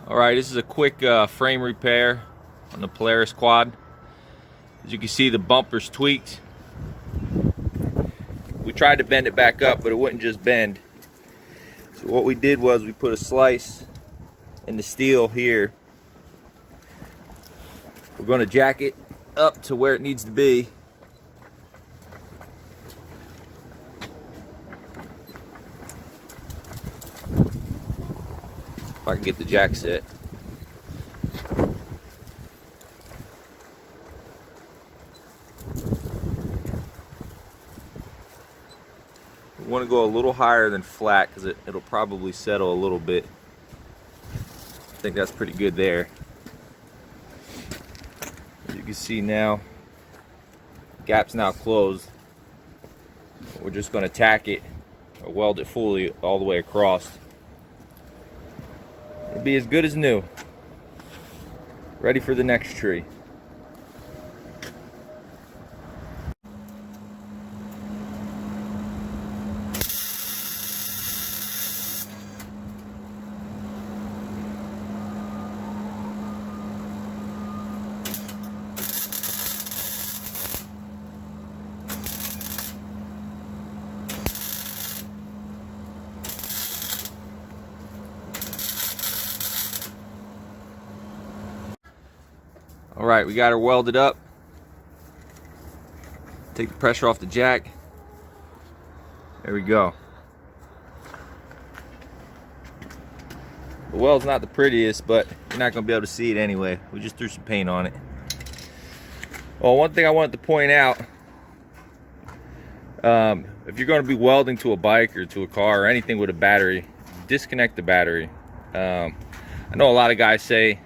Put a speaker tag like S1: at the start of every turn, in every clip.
S1: Alright, this is a quick frame repair on the Polaris quad. As you can see, the bumper's tweaked. We tried to bend it back up, but it wouldn't just bend. So what we did was we put a slice in the steel here. We're going to jack it up to where it needs to be. If I can get the jack set. We want to go a little higher than flat because it'll probably settle a little bit. I think that's pretty good there. As you can see now, the gap's now closed. We're just going to tack it or weld it fully all the way across. It'll be as good as new. Ready for the next tree. Alright, we got her welded up. Take the pressure off the jack. There we go. The weld's not the prettiest, but you're not going to be able to see it anyway. We just threw some paint on it. Well, one thing I wanted to point out, if you're going to be welding to a bike or to a car or anything with a battery, disconnect the battery. I know a lot of guys say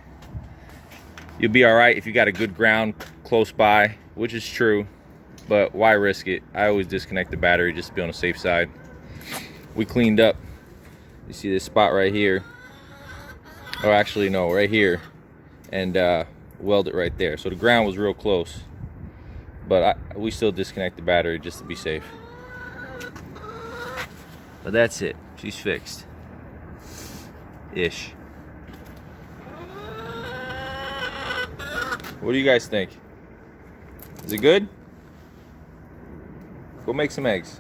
S1: you'll be all right if you got a good ground close by, which is true, but why risk it? I always disconnect the battery just to be on the safe side. We cleaned up, you see this spot right here, or actually no, right here, and weld it right there. So the ground was real close, but we still disconnect the battery just to be safe. But that's it, she's fixed ish. What do you guys think? Is it good? Go make some eggs.